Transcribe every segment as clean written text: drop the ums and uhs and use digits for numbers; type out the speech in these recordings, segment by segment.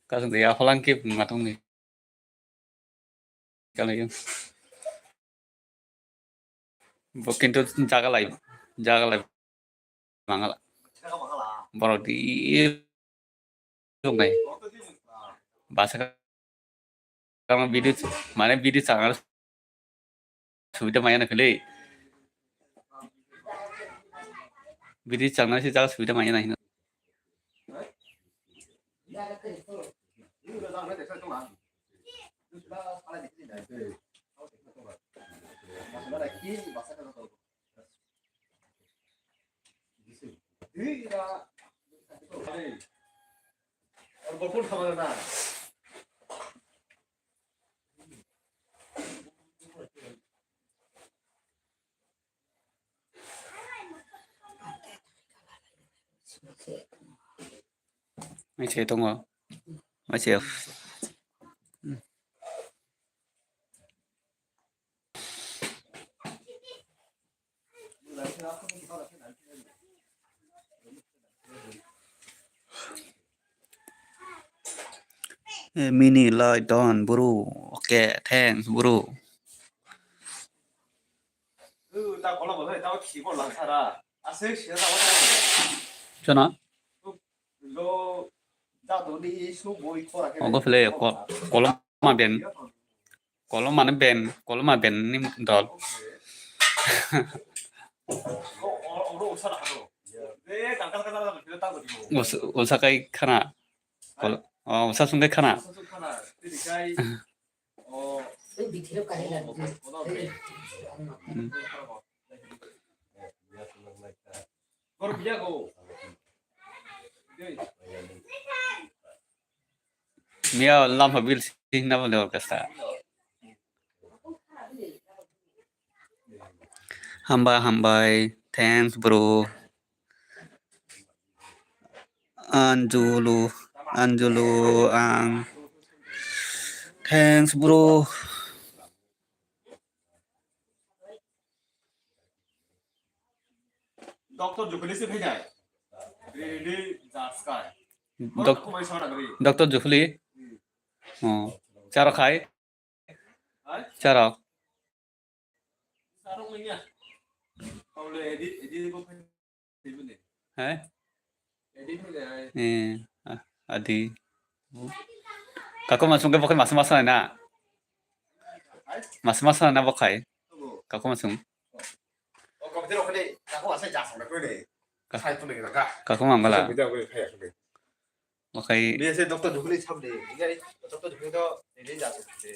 Kasih dia pulang ke ngatung nih. Kalau yang bukan itu jaga live mangala. Baru di nih. Bahasa kalau video mana video sangat sudah mainan kali. Video channel sih jaga sudah mainan ini. Masih tunggu, masih. Mini light on bro, oke, thanks bro. Chana? Ông có play kolom mana ben ni dol. Usa kai khana. Usa sungai khana. Mia lam habil sih nama lewat kasta. Hambai, thanks bro. Anjulu, thanks bro. Doctor Jufli se bhejai. Really that's guy. Doctor Jufli. Oh, cara khai. Cara. Sarung ni ya. Kau le edit ko phai. Hai? Edit ni. Adi. Kako masung ke pakai mas-masan na. Mas-masan na pakai. Kako masung. Kako manggala. Pakai. Biasa dokter Jufli cham deh. Ini dokter Jufli to ini jatuh deh.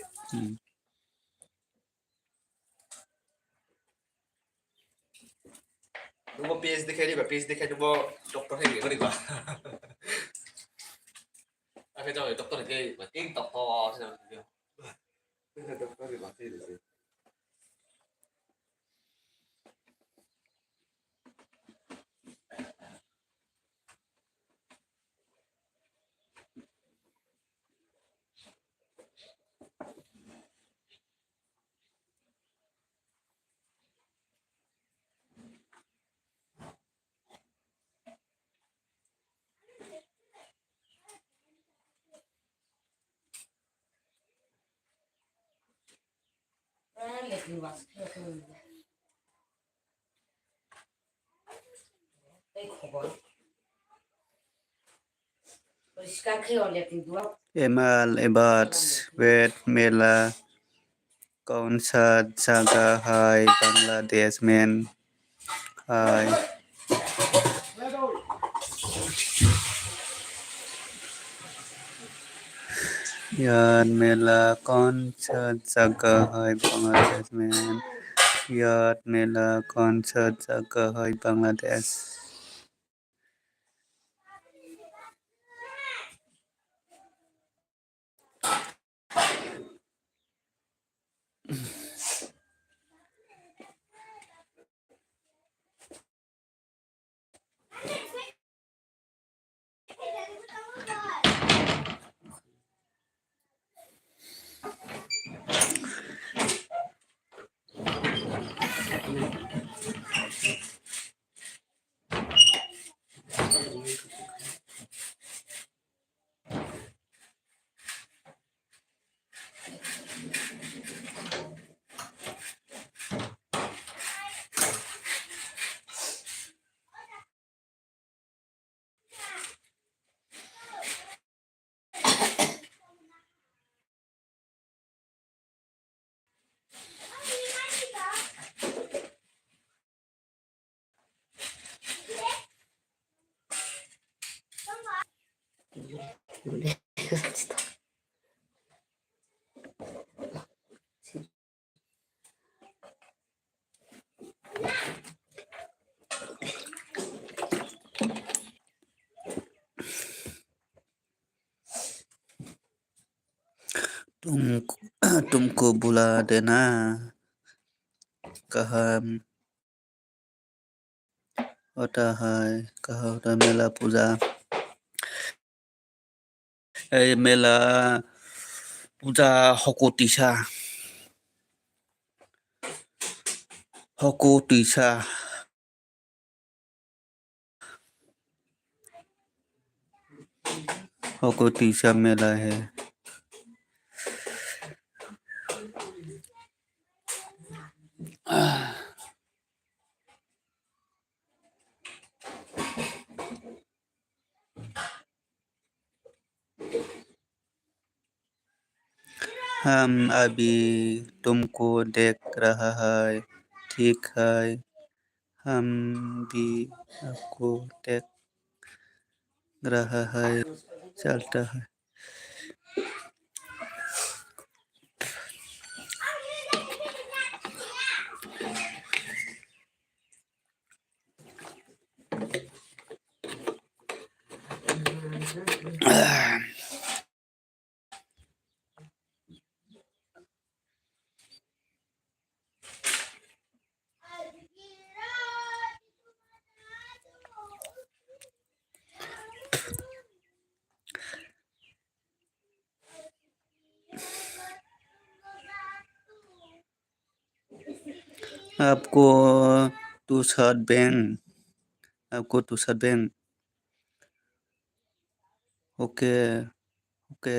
Nunggu PS dikai nunggu dokter iniก็ดีกว่า Akhirnya jadi dokter ini penting dokter sih namanya. Dokter ini pasti sih. Emal ebat wet mela konsat jaga hai Bangladesh men hai यार मेला कौन सा जगह है बांग्लादेश में? यार मेला कौन सा जगह है बांग्लादेश? तुमको बुला देना कहाँ होता है, कहाँ होता है मेला पूजा? मेला पूजा हकोटिसा हकोटिसा हकोटिसा मेला है। हम अभी तुमको देख रहा है, ठीक है? हम भी आपको देख रहा है, चलता है। आपको तुषार बैंक, आपको तुषार बैंक, ओके ओके।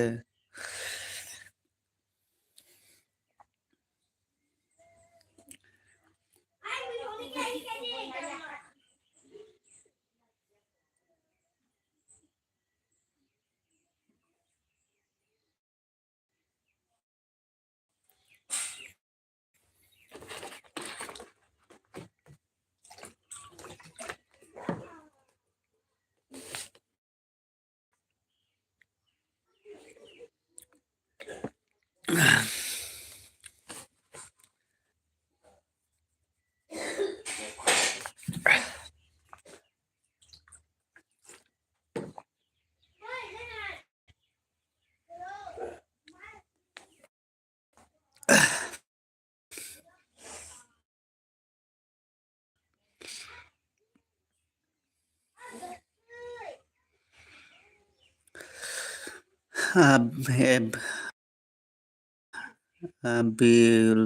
अभी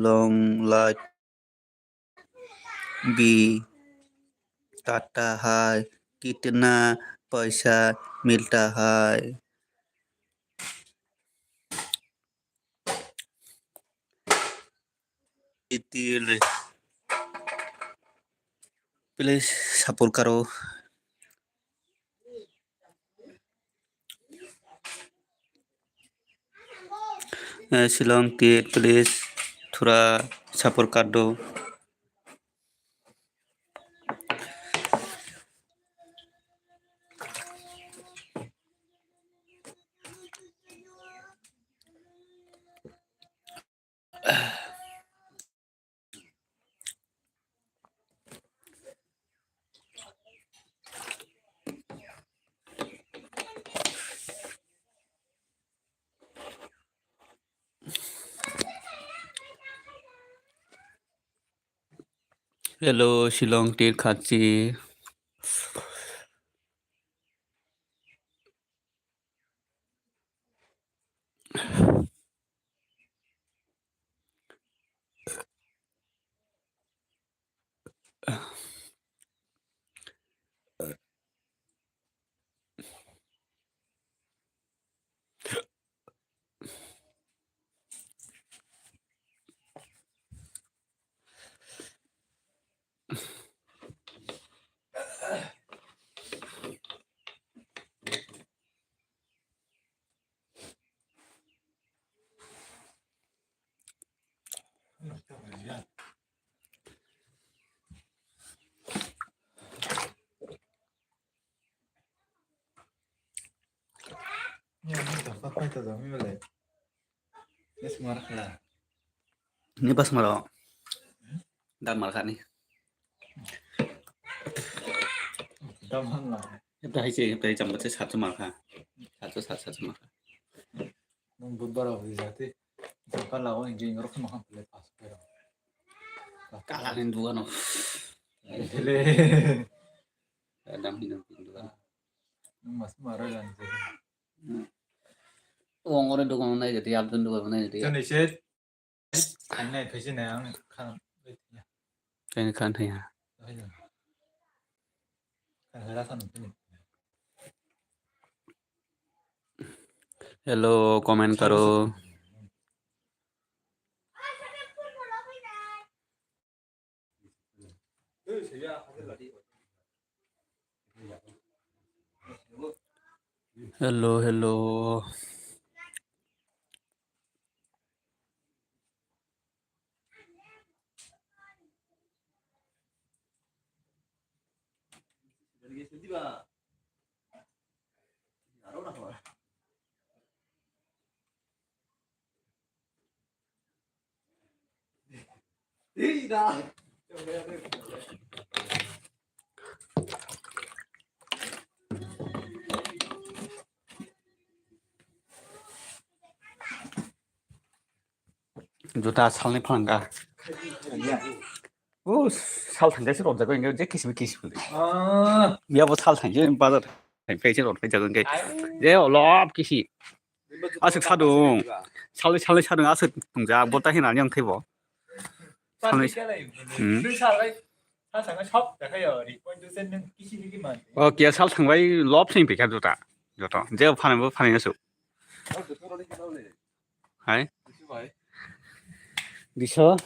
लॉन्ग लाइफ भी टाटा है, कितना पैसा मिलता है? प्लीज सपोर्ट करो। शिलोंग टीट प्लीज थोड़ा सपोर्ट कर दो। Hello, Shillong tir khachi. Ini pas malam. Dan makan nih. Udah aja, udah jam berapa satu makan. Satu makan. बुधबार हो जाते जब लाओ इंजन रख महा प्ले पास करो Kalahin dua no. ले Adam minum dua. मस्त मारा जाने Uang orang dua mana jadi abdul dua mana jadi. तो निश्चित अन्य पैसे नहीं आने खाना Kayak kan ya. kan hara सा नहीं Hello, komen karo. Hello. Juta salnya pelangga. Oh, sal tanjai rot jago enggak, jadi kisih. Dia buat sal tanjai bazar, tanjai rot jago enggak. Dia olap kisih. Asik sadung, salnya sadung asik tungja, buat tahin aja yang tiba. 상상은 샵 내가요 리본도 쓰는 끼시기만 Kia sal tanjai lop sing pikir juta. Dia panen su. Hai. Bisa.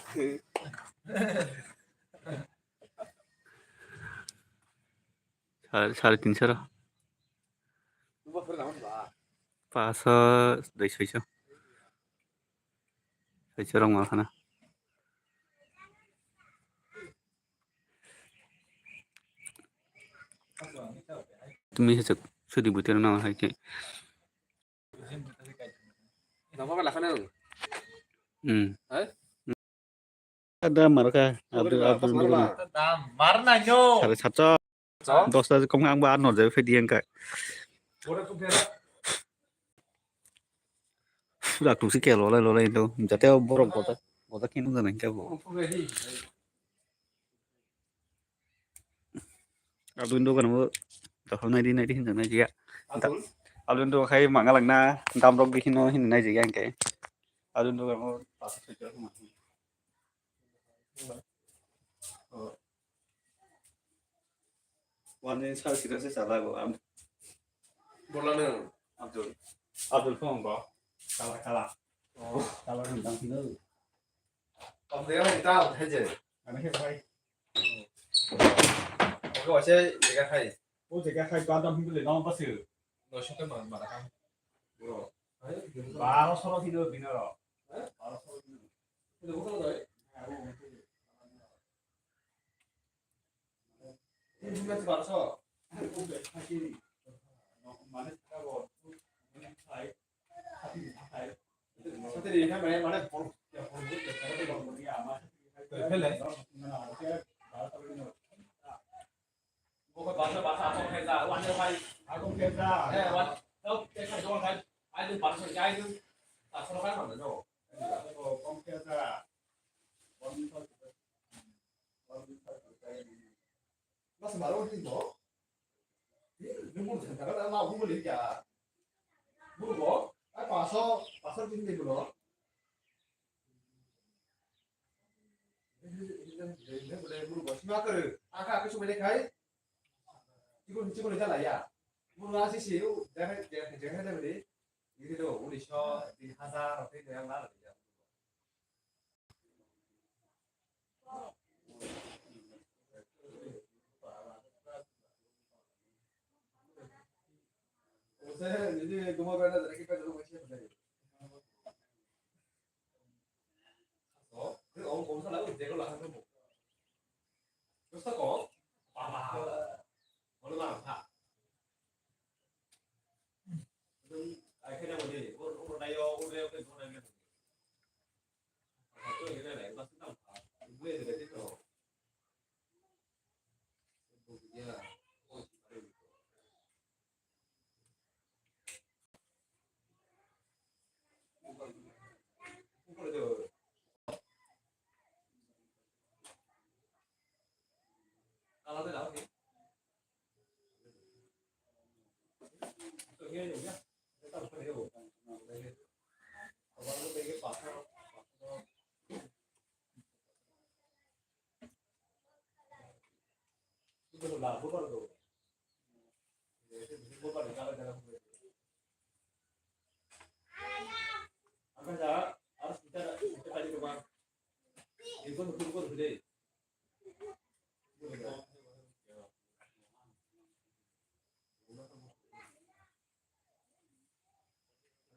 Salah 300 lah. Pas dari 600. 600 orang makan. Tumi sejak sudah butir nama hai ke. Nama apa kan? Ada marka, ada marna nyo. Salah satu. Dosa công an ba nó giờ phải điên cái. Là tụ sĩ kẹo lo lại đâu. Giờ theo bố rồng có ta kinh này cái bộ. Abdul đâu kan bộ. Tao hôm nay đi hình này gì ạ. Abdul đâu hay mang lần na đam rong đi hình này gì anh cái. Abdul đâu kan bộ.วันนี้เช้าสิเราจะสาระก็Bolanya Abdul phone có kalah hình đăng ký nữa Ông đéo thì tao thấy gì anh hết hay cái gọi xe gì cái hay ô thì cái hay quan tâm cái nó bắt xử nó xong cái mà đã không và nó sau đó thì được bình rồi đúng không đấy nhưng mà bạn sao Satiri kan banyak mana pol. Pele. Bukan bahasa apa kerja, wan dia hai. Aku kerja. Wan. Đâu, cái phải doang kan. Ai đi bắn sợi dây chứ. Tak salah kan mana no. Aku kerja. 바로 이거. 이거 잠깐 나 오고 버리자. 뭐고? 아 봐서 진짜 이거. 이제 boleh 물어봐. 심하거를 아까 그 소문에 가이 이거 있잖아야. 물어봐 시시요. 제가 해야 돼. 이리도 우리 셔 하사 어떻게 그냥 나는 그냥. Saya jadi cuma karena dari kita dulu masih ada. Oh, itu om salah udah kalau lahan tuh. Terus tak kok? Apa? Kalau lahan tak. Akhirnya mau jadi, orang dayo, orang ke orang ke. Itu ini lah, pasti tak. Ibu itu dari itu. Itu dia. Kalau ada apa sih? Tuh ini juga. Kita harus pergi. Kalau lu pergi pasar. Itu lah, bukan itu. Itu bukan kalau dalam. Apa saja harus kita kali rumah. Itu betul gede.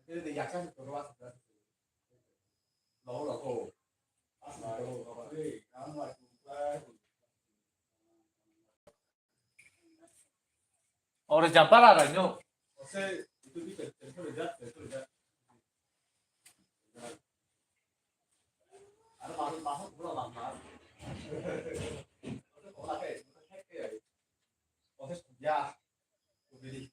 Jadi 약간 들어와서 넣으라고. Orang Jampar ada nyo. Saya itu di telepon aja. Ada masuk pulau lambat. Ya, beli.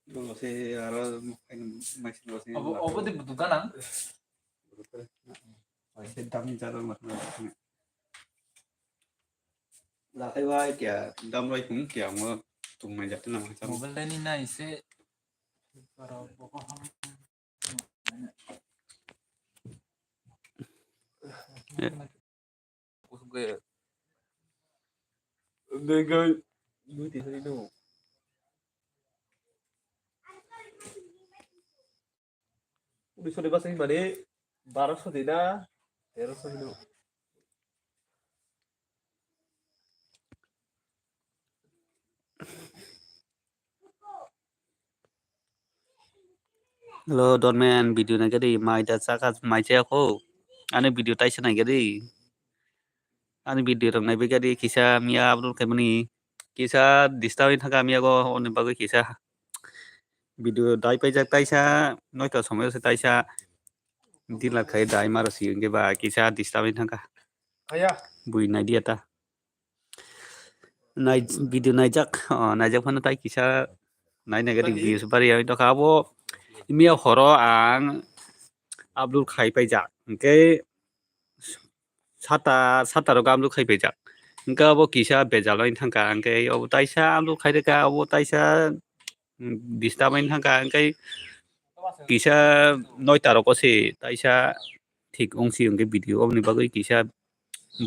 Lo sé, ahora masih lo sé. Apa dibutuhkan ang? Masih dam jalan macam ni. Là cái vai kìa đâm rồi cũng kiểu mà tụi mày giật nó macam. Mobile ni na ise para boko ham. Kusum ke. 내가 누디 소리도. 우리 소리 봤으니 말이 1200 되나 1300 되나. Lo don man video này cái đi mai đã xác mai chơi không anh video tay này cái đi anh video trong này cái đi kisah mia upload cái mani kisah distawi thằng mia có ông bao cái kisah video đại bây giờ tay sa nói cho xong rồi tay sa đi là khai đại mà rồi cái bà kisah distawi thằng Aya. bui này đi ta này video này chắc phần tay kisah này cái đi views bari itu kabo mia horo ang upload khai bây giờ cái sata ro upload khai bây giờ cái abo kisah bây giờ lo thằng cái abo tay sa upload khai cái abo tay sa distawi thằng cái kisah nói taro có gì tại sao thích ông sử dụng cái video ông này bao cái kisah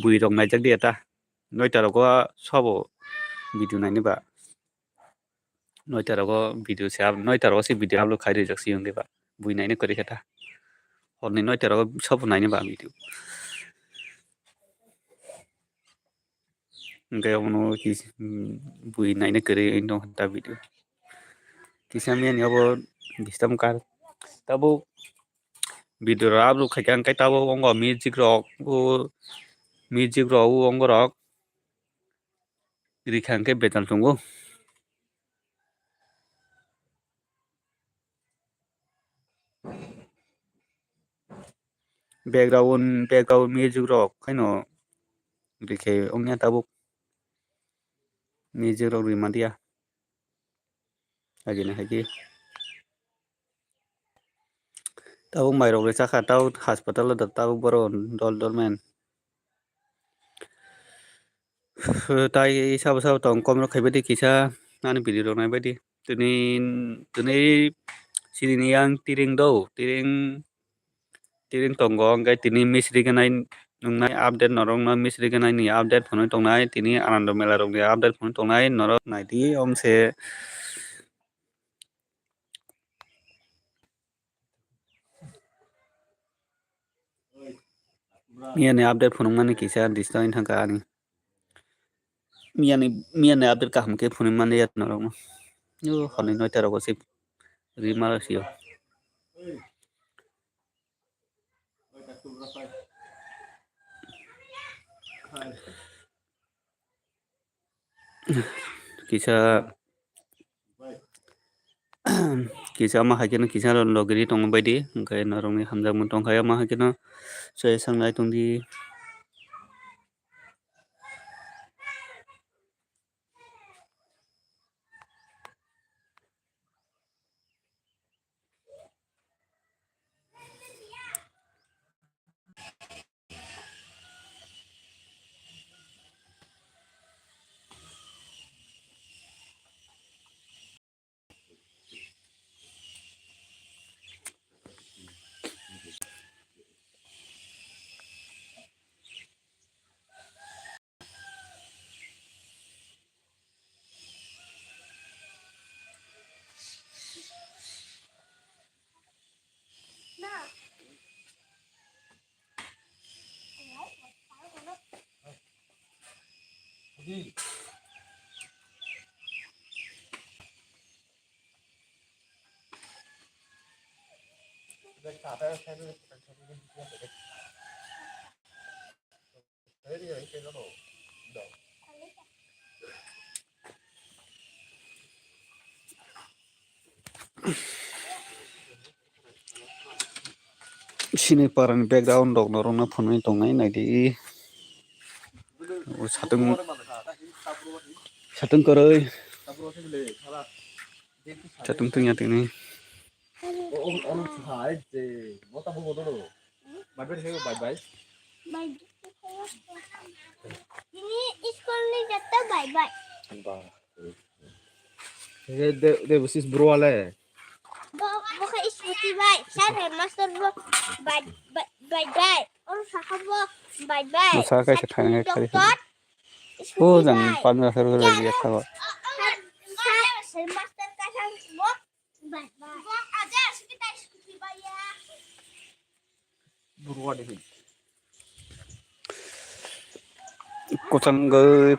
bùi rong này chắc đi ta nói taro có sao video này nè bà nói taro có video sẽ nói taro có video upload khai được chắc sử dụng cái bà bùi này nè có đi ta hôm nay nói taro có sao này nè bà video cái ông nó bùi này nè có đi nó ta video kisah mian ya bo distam kar tabo video upload khai cái tabo ông có music rock ông có rock đi khang cái betal tunggu background music rock cái nó đi khai ông nhá tabo music rock riman dia lagi nih lagi Tao mày rồi chắc là tao hospital là tao bro dol men. Tai sao tong kom nó khai bedi kisah anu video rồi này bedi. Tuni sini ni yang tiring do tiring tonggong cái tini misri cái này nung này update norong na misri cái này ni update phone tong này tini anando mela rong ni update phone tong này norong này đi om se mia ne update phone mane kisah distain thang ka ni mia ne update ka hum ke phone mane yat norong yo khone noi tero ko sip rimar sio kisah kisah mah hakin kisah logeri tong bai di kai norong ni hamjang mun tong kaya mah hakin so sang lai tong di sini paran background dog norong na phone ni tong nai di satung koroi satung tunya tini Ini sekolah jatuh bye-bye. Det var sist bra eller? Bukan ikuti bye. Saya master bye-bye. Orang sahabat bye-bye. Usaha kai thang ngai khai Dokter. o jang pan ra ser ra ya thawa Saya master kasang semua bye-bye. Buang aja kita ikuti bye ya. Bra det. kosang gai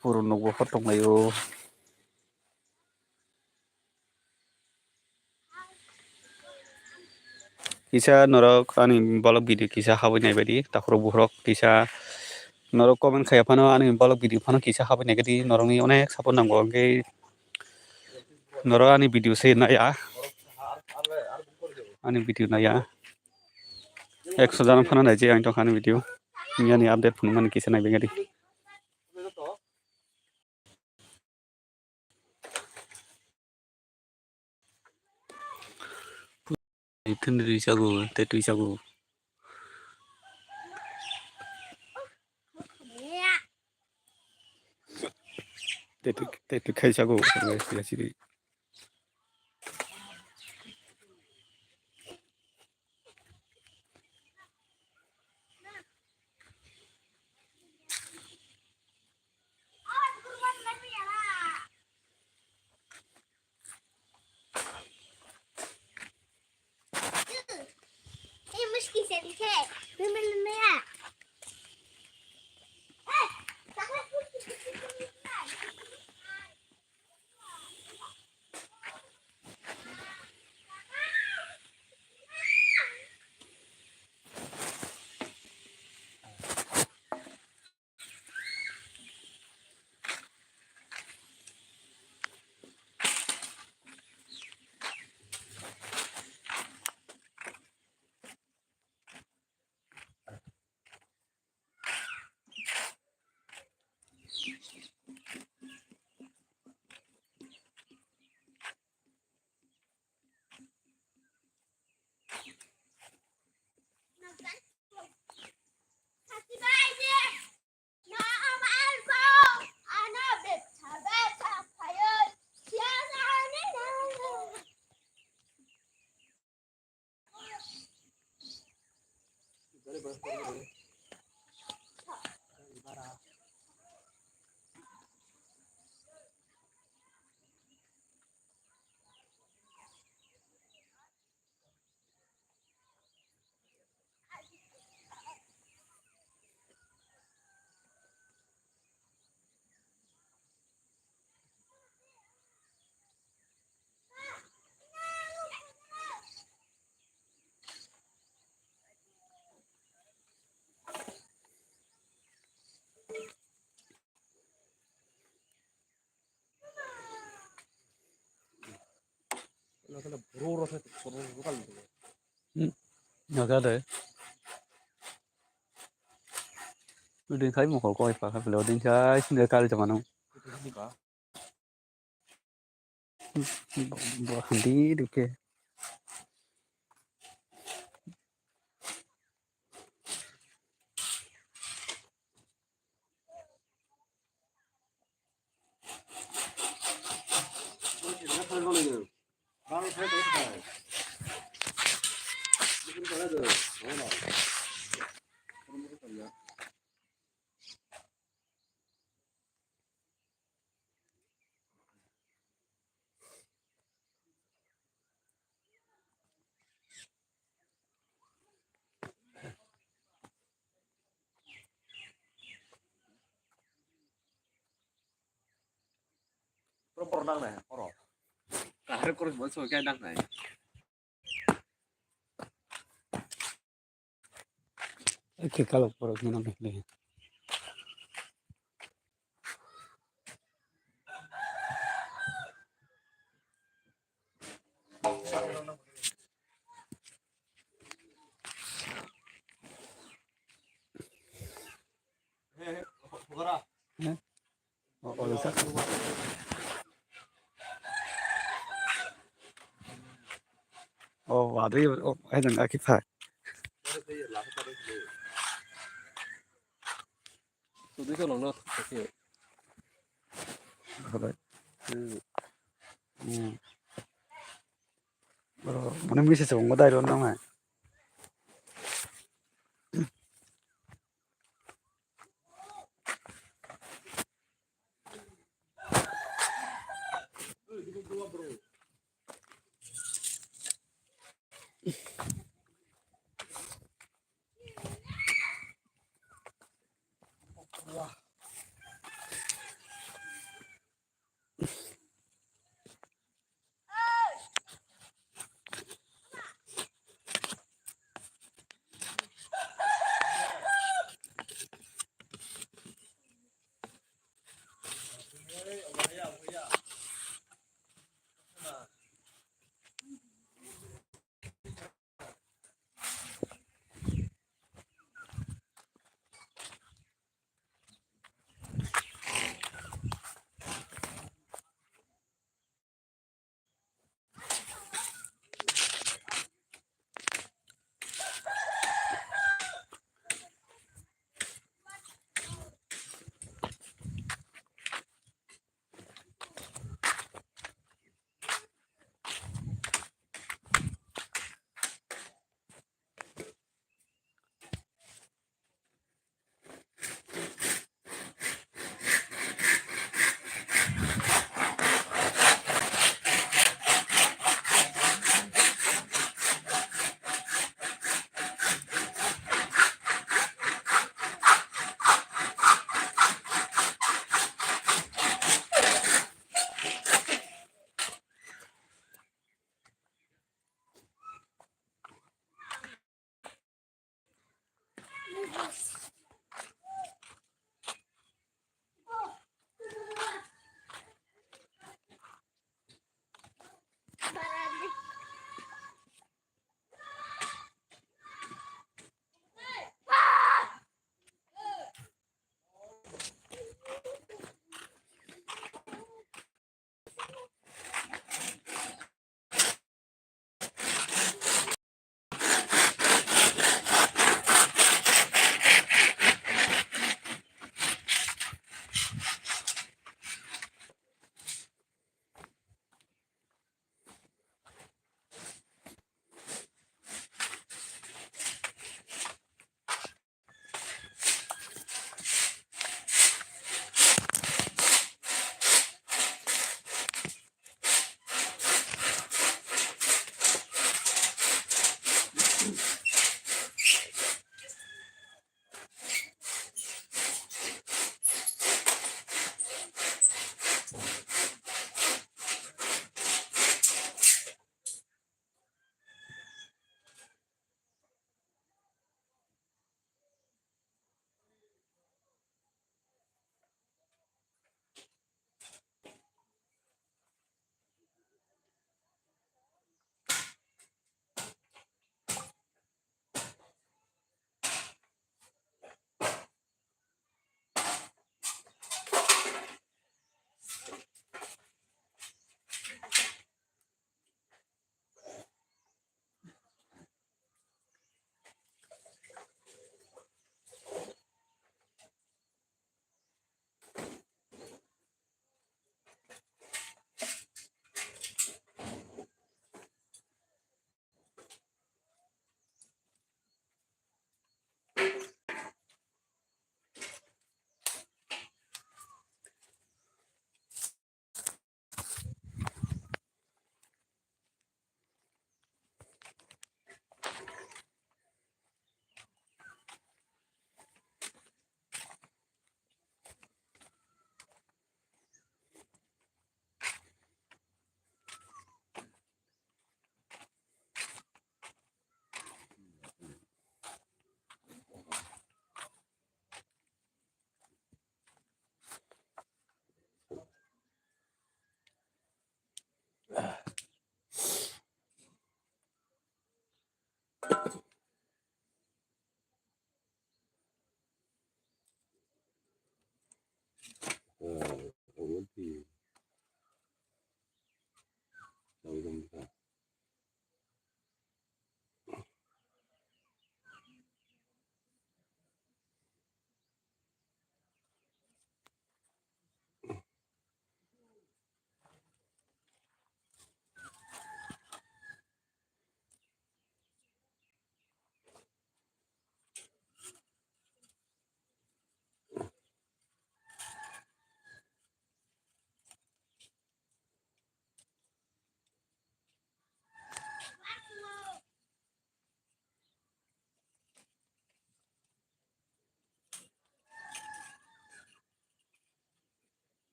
purun no go tong nai o kisah norok ani balok video kisah habai nai badi takhro buhrok kisah norok comment khai phano ani balok video phano kisah habai nai gadi norok ni onek sapon nanggo ke norok ani video se na ya ani video na ya 100 jana phano nai je ang to khani video ni ani update phano mane kisah nai begadi itun ri sago te tu sago te tu khai sago ya siri Ini mesti sedikit. Bagaimana ya? 근데 부러워서 부러워 갈래. 나가래. 우리 thấy một hồi coi phải phải lựa đến cái nơi cao cho mà nó 그러니까. bỏ hành tí được kia. 나는 잘 됐어. 무슨 거야 너? 뭐나? 그런 거 있었냐? Pohor nang này, Pohor. Cả hai con muốn soi cái nang này. 이렇게 갈아버려 그냥 네. 보거라. 네? 어디서? 와도 해는 가 기파. Tụi tôi cho nó thế. 그래. 뭐는 미세서 온 거다 이런 놈아.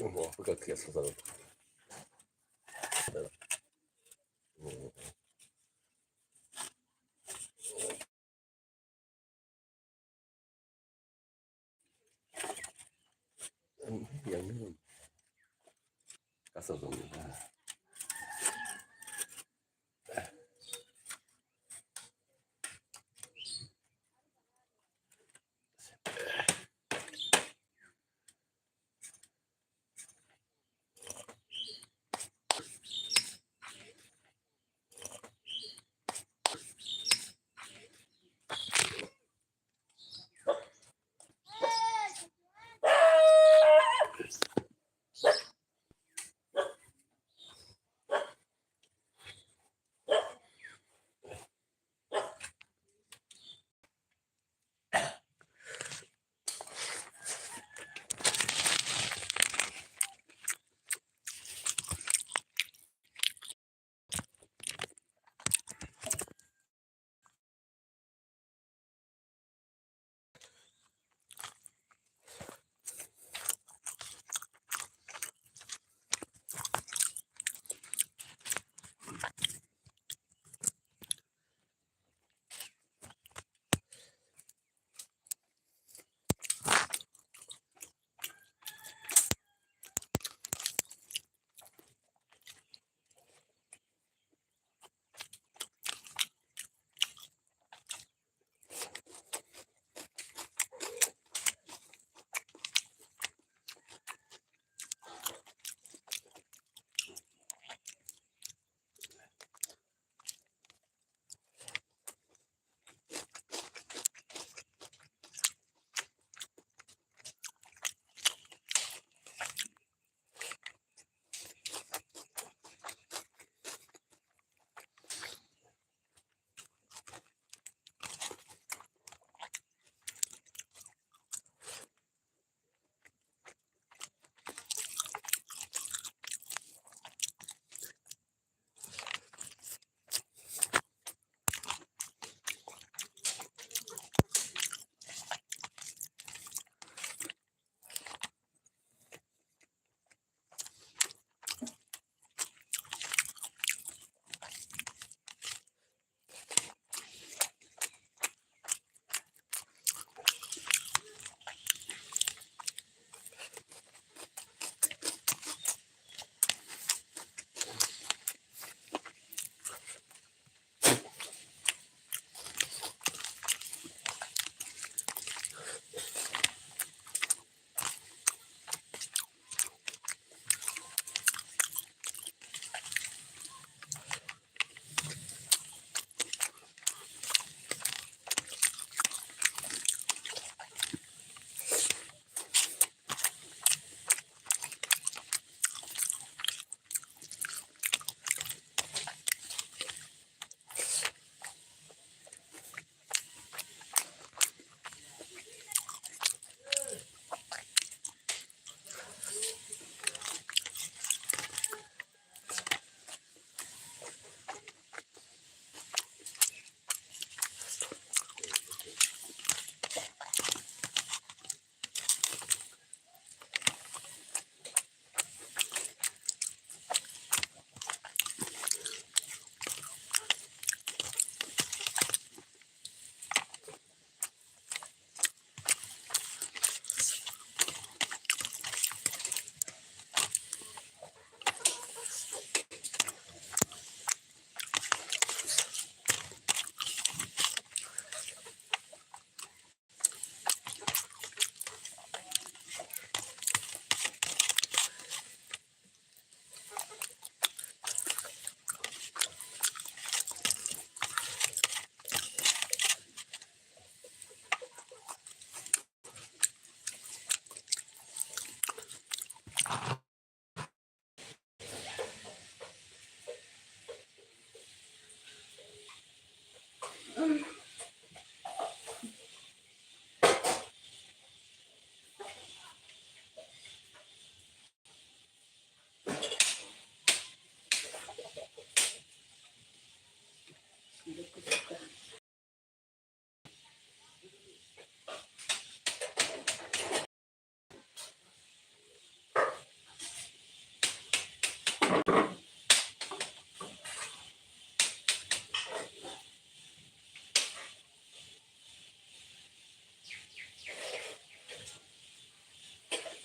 뭐 그렇게 써서 양념은 가서 좀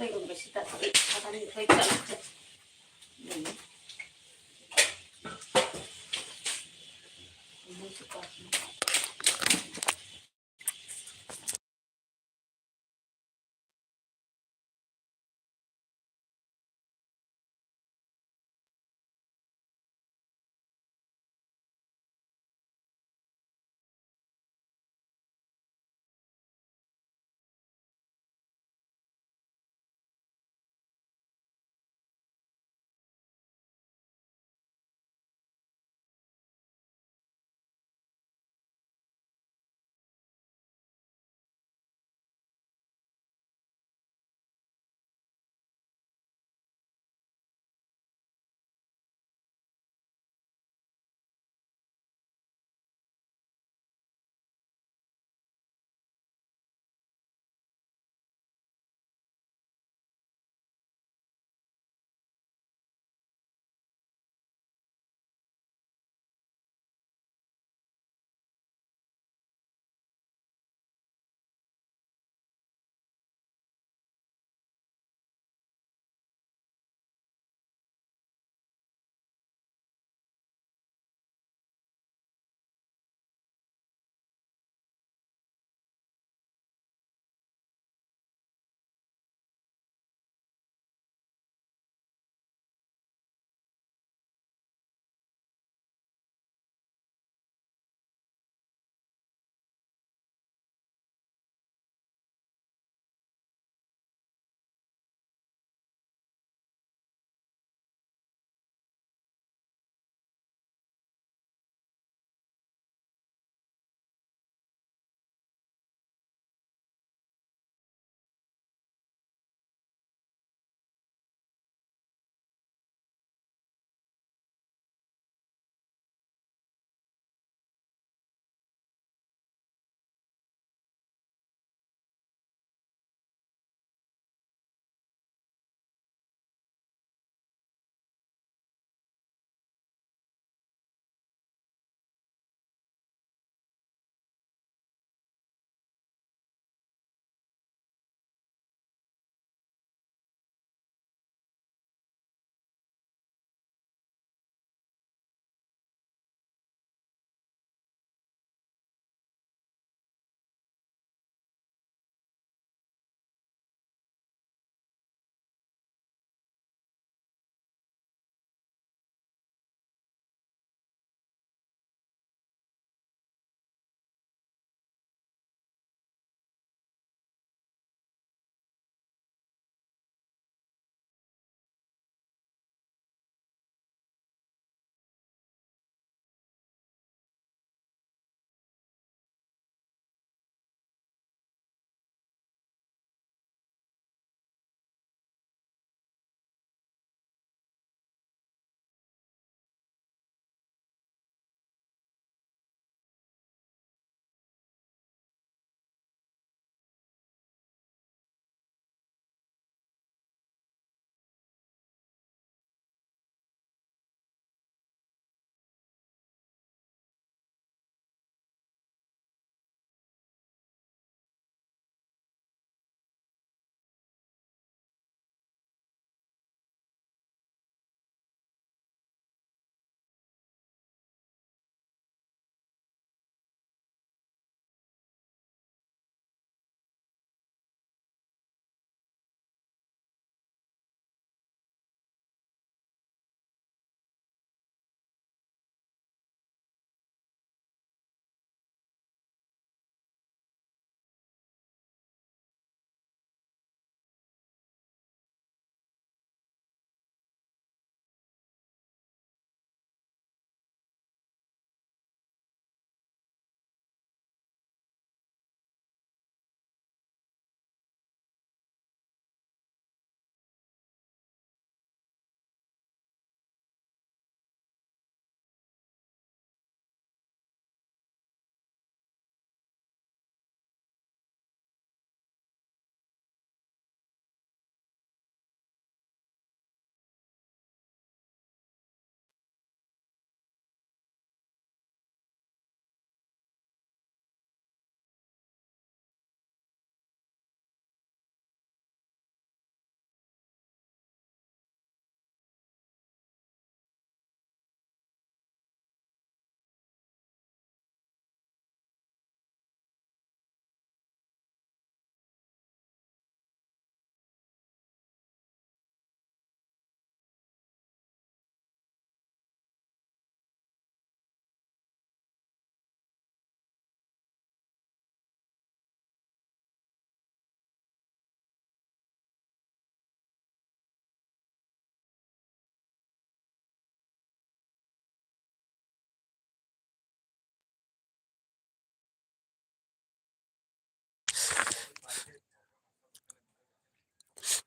이거 몇시다 바닥에 거의 잘랐죠.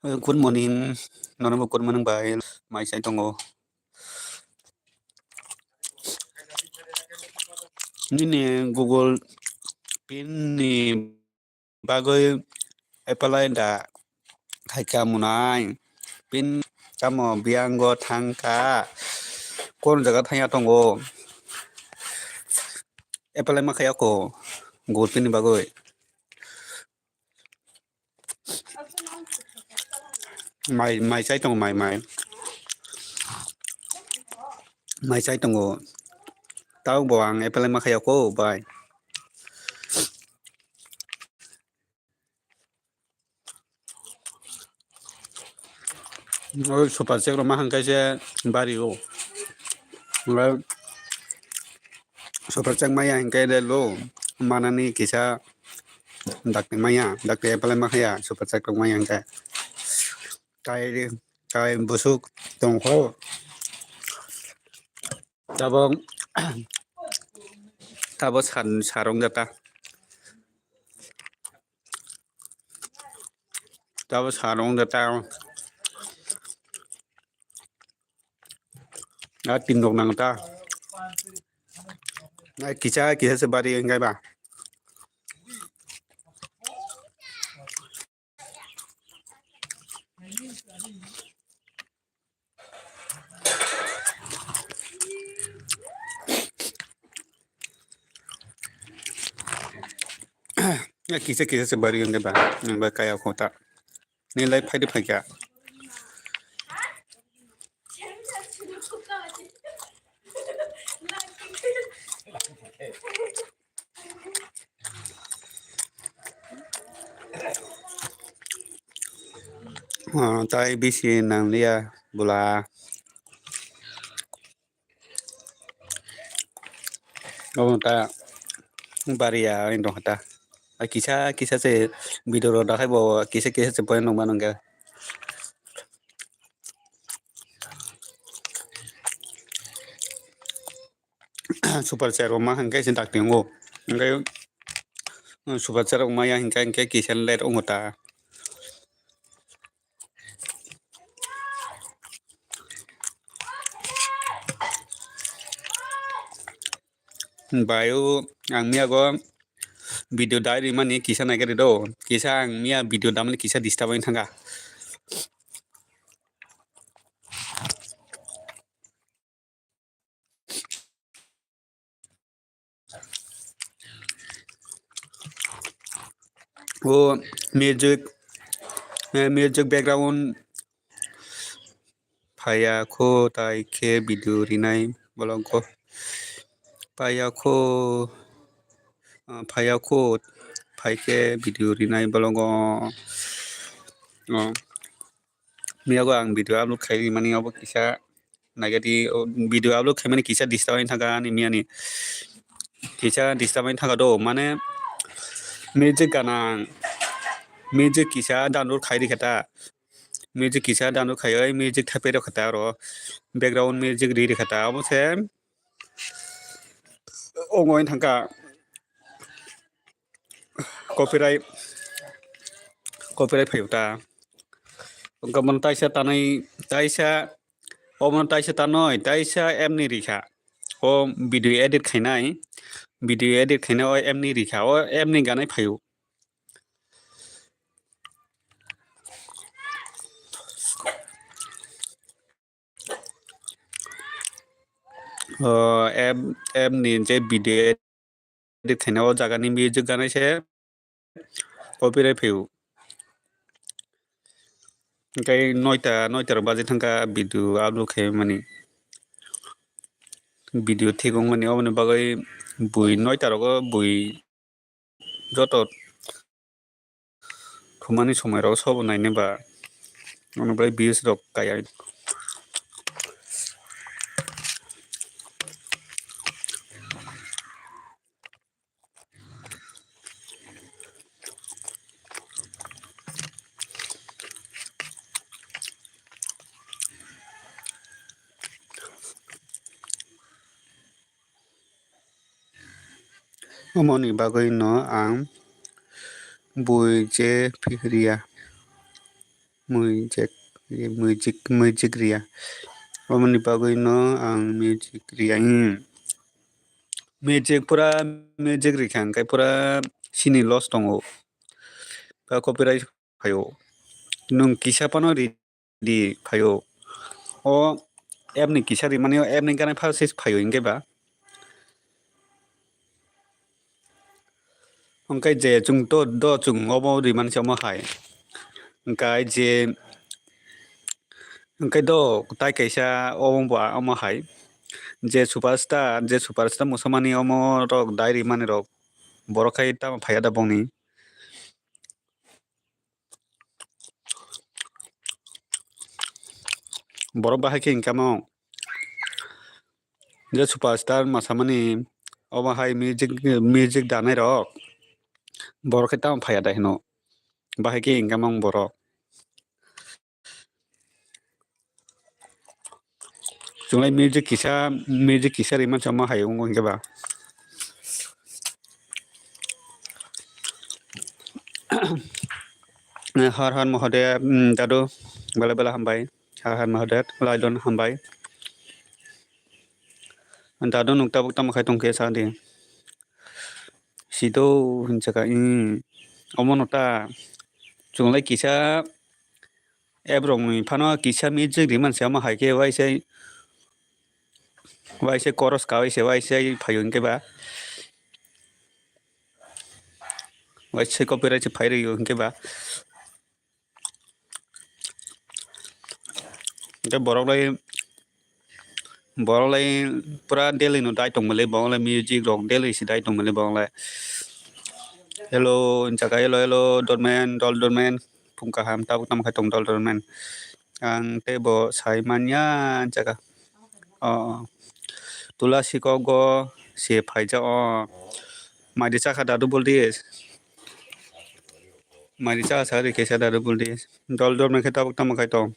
Good morning. Nonabo good morning by my side tongo. Nini Google pin ni bagoy apply da khai kamunai pin kamo biango thangka kon jaga thaya tongo apply ma khaya ko good pin ni bagoy my side tongo my side tongo tao boang apply ma khaya ko bye. Super check lo mahang kaise bari o super check maya hingkai de lo manani kisa dakte maya dakte apply ma khaya super check lo maya hingkai kai busuk tongkho tabong tabo sarong jata tabo sarong jata tindok nang ta kisa se bari hingkai ba kisa se bari hingkai ba kaya kota nilai phai de phai kya tai bisi nang lia bula ta bari ya indong hata kisa se video dakai bo kisa se point nong manong ga super chat ma hangkai sin dak tingo hangkai super chat ma ya hangkai kisa let ongota bayu ang mia go video diary mani kisa nagari do kisa ang mia video damani kisa disturb thanga o music background phaya kho tai khe video rinai bolong ko phaya kho phai khe video rinai bolong mia go ang video upload khai mani abo kisa nagati video upload khai mani kisa disturb thanga ni mia ni kisa disturb thanga do mane music kana music kisa download khai ri khata music kisa download khai oi music thape ro khata ro background music ri khata abo se ongoi thangka copyright phayuta gamon taisa tanai taisa omon taisa tanoi taisa emni rikha o video edit khainai o emni rikha o emni ganai phayu em ni je video edit khaina o jaga ni music ganai se copyright phayu kai noita baje thangka video upload khai mani video thegong mani oboni bagai bui noita rogo bui joto thumani somai ro sobo naine ba onobrai views rok kaya omoni bagai no ang bui je phihriya music ria omoni bagui no ang music ria music rikha kai pura sini loss tongo ba copyright phayo nung kisa pano di phayo o app ni kisa ri mane app ni kana pha sis phayo inge ba ongkai je chung to do chung obo ri man chama hai ongkai je ongkai do tai kaisa obong ba omo hai je superstar musamani omo rok diary mane rok borokai ta phaya da bongni borok bahai ke ingkamo je superstar masamani omo hai music danai rok borokai ta phaya da hino bahai ke ingkamo borok chunglai music kisa ri man chama hai ong ingke ba har har mohodaya dadu bala bala hambai har mohodaya laidon hambai dadu nukta bukta makai tongke sa di sido hinchaka omonota chunglai kisa ebrong ni phano kisa music ri man chama hai ke waise chorus ka waise phayun ke ba waise copyright phayri yun ke ba ke borok lai pura daily no dai tong male bong lai music rock daily si dai tong male bong lai hello chaka hello dorman phungka ham ta tam khai tong dorman ang te bo sai manya chaka tulasi ko go se phai ja mai de chaka dadu boldis mai de chaka sa re ke sa dadu boldis dorman khai ta tam khai tong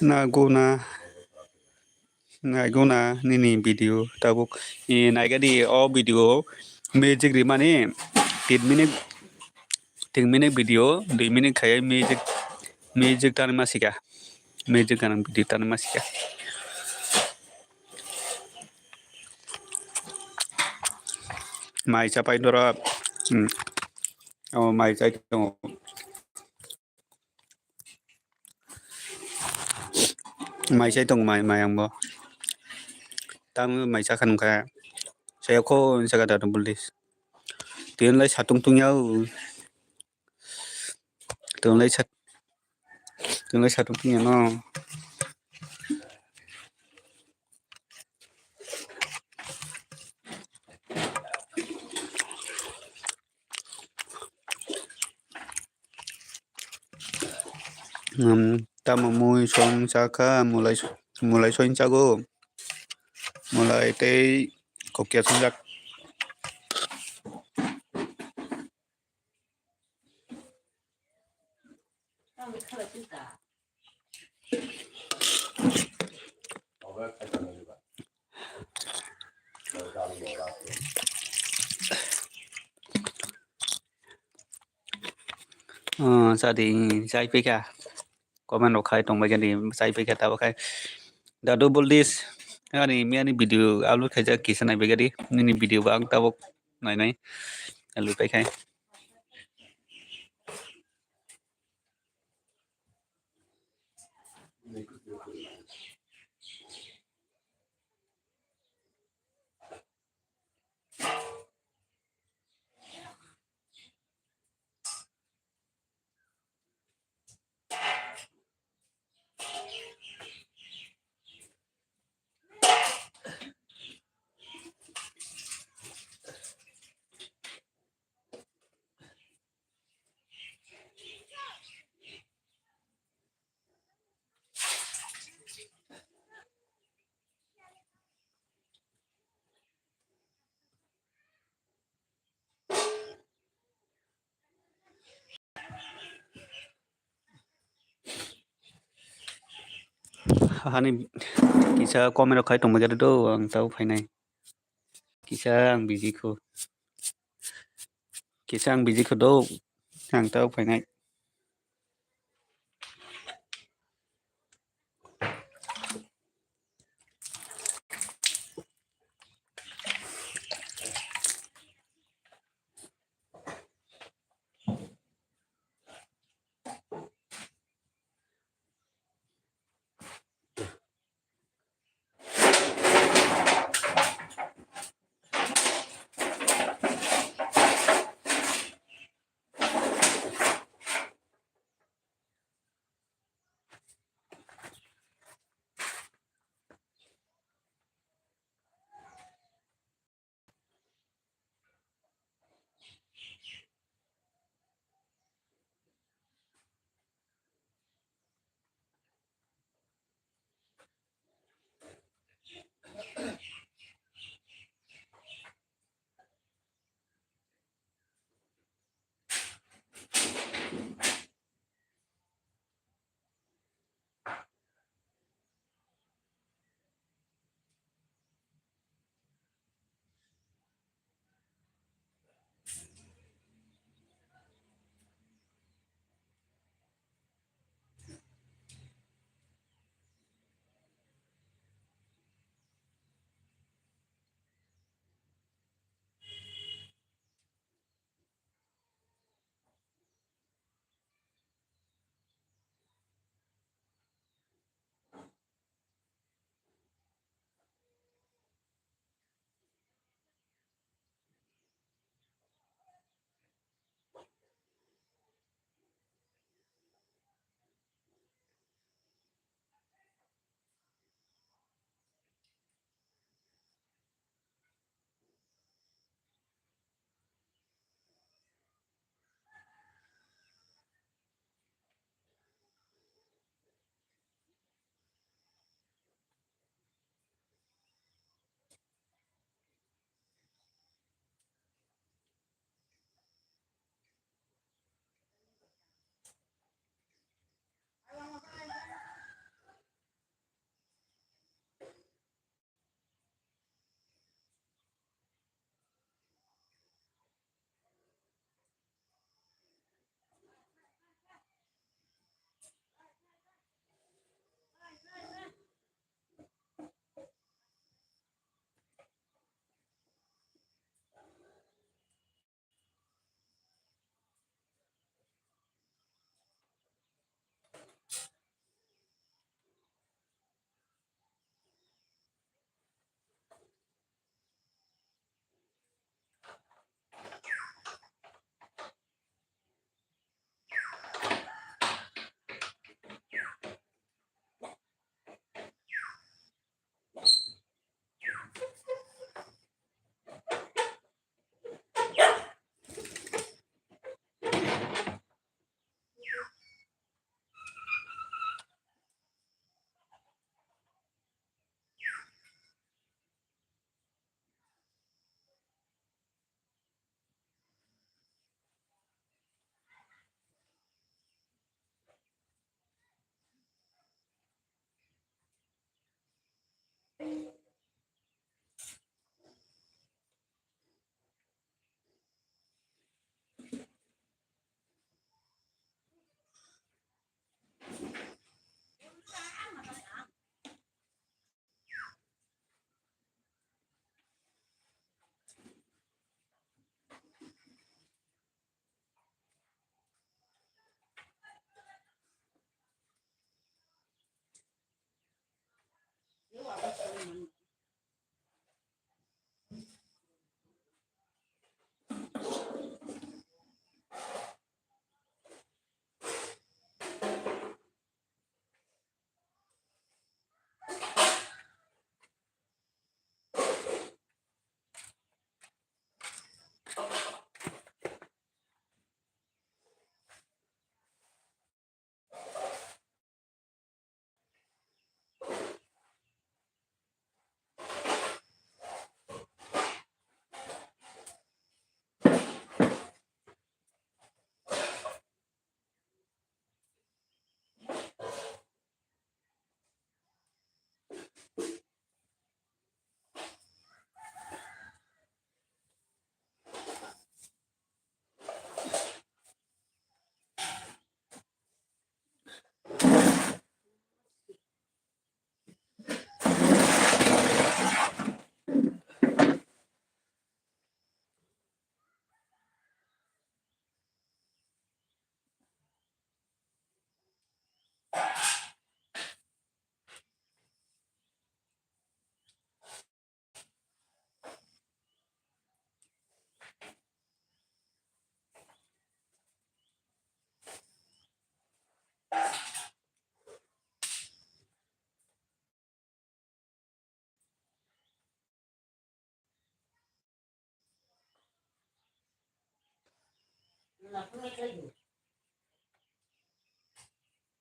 na guna nini video tabuk naga di video magic rimani 10 minute video 2 minute kaya magic tan masika magic kan video tan masika mai capai dora mai cai tong mai cai tong mai ang bo tam mai ca kan ka saya ko jaga da bulis tien lai satung tung yau tien lai satung tung no tam mui song chaka mulai soin chago mulai te kokya sunjak sa di sai pika comment no khai tong bagen di sai pika ta khai dadu boldis ani video upload khai ja kisanai begadi nini video bang tabok nai alu pai khai hani kisa comment khai tong bagen do ang tau phai nai kisa ang busy ko do ang tau phai nai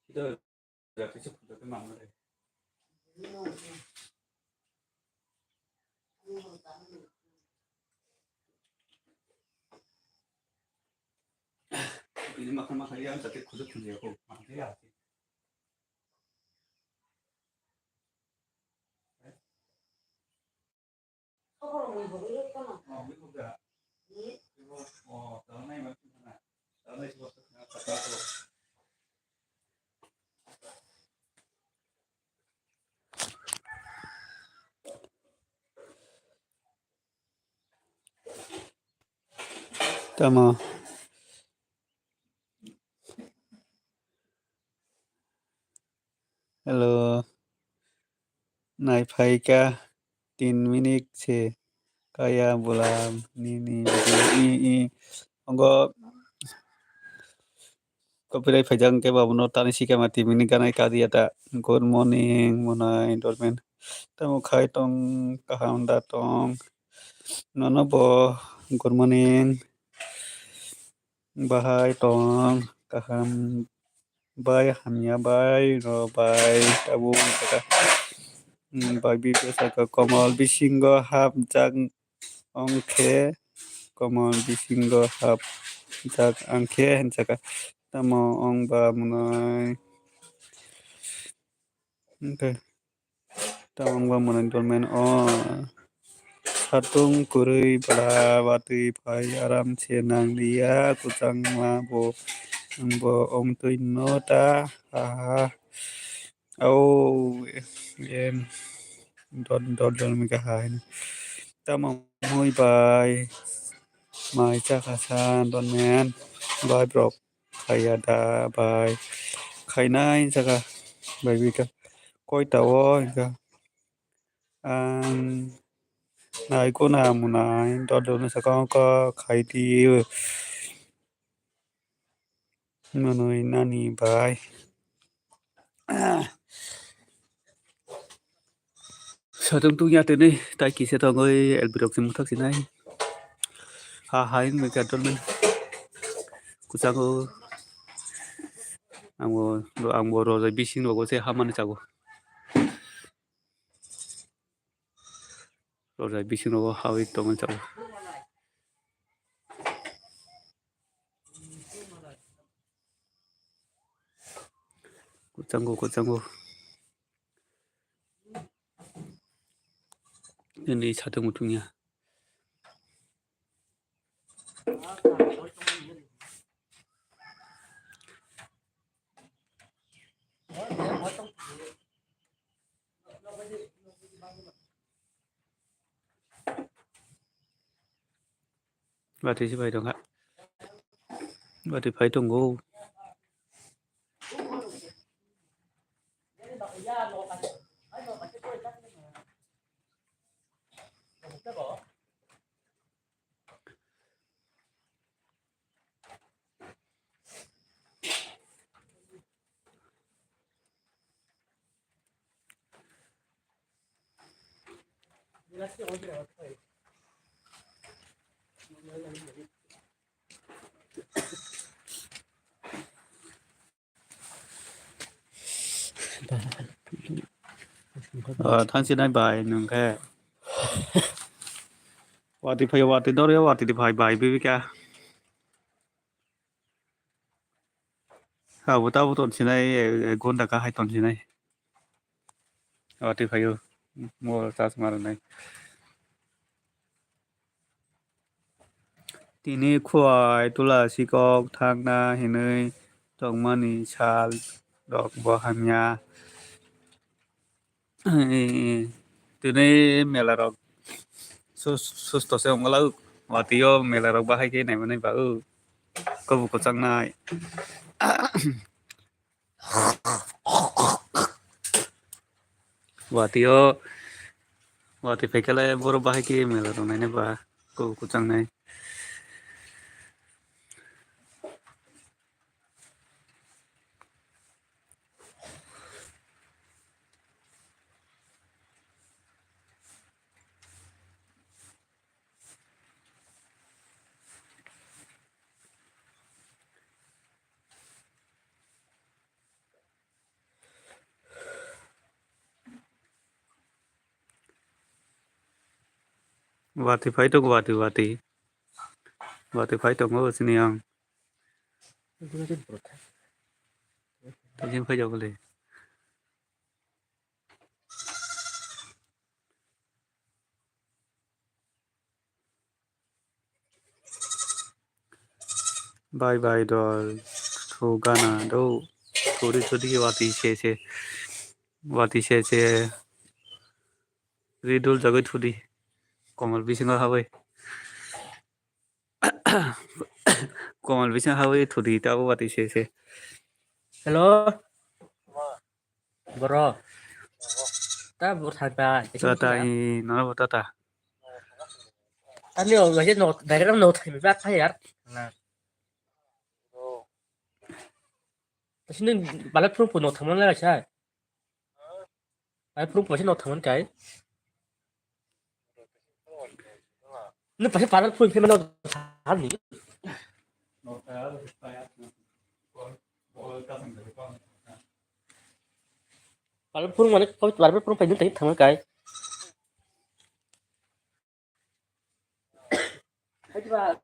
Itu berarti seperti mana deh? Ini makan yang tadi khusus dia aku makan ya. Oh, udah. Oh, tahun ini macam mana? Tahun ini sudah apa? Tama. Hello. Nai phai ka 3 minit se kaya bulam ni i anggo copyright phajang ke babuno tani sika mati mini ganai ka dia ta good morning monai dormen tamo khai tong kaham da tong nono bo good morning bahai tong kaham bai hamya bai ro bai tabu ka bai bi ka komal bisingo hap jang ongkhe komal bisingo hap jak angkhe jaka tamo ong ba munai okay tamo ba munai dormen satung kurui bala watui pai aram nang dia kucang bo om tui nota au em don mi ka hai tamo muy bai mai cha khasan don men bai brok khayada bai khainai jaka bai bi ka koi tawo ka ang nai ko na mu nai don sa ko khai ti manoi nani bai Satung tu nya tene tai ki se tong oi el bidok sim thak sinai ha hai mi ka don men kusago angbo ro bising ro se haman chago ro bising ro hawi to man chago kucanggo ini satung mutunya berarti sih bai dong kak berarti bai tunggu tháng xin ai bài nương khe wati phai wati dor ya wati di phai bài bi ka ha buta buton sinai gonda ka hai ton sinai wati phai mo tas mar nai tini khwai tula sikok thang na hinai tong mani sal dok bo hamya tini mela rok susto se ongla wati yo mela rok bahai ke nai manai ba ko bu ko chang nai wati phekala boro bahai ke mela rok nai ba ko chang nai Wati phái tục wati wati. Wati phái tục ngô xin yang. Tôi xin phái dọc lên. Bye bye doll. Thu gana đâu. Thodi thodi wati se. Ridul jagai thodi. Komal bisinga hawai. Komal bisinga hawai thodi ta wati se. Hello, bro. Ta buat apa? Tata nó tata. Tadi nggak sih not, dari kan not ini berat ya. Nah, terus ini balik pun not teman lah sih. Balik pun masih not teman kai. Ini pasti balik pun kita not teman nih. Balik pun mana kau balik pun pengen tadi teman kai. Ayo pak.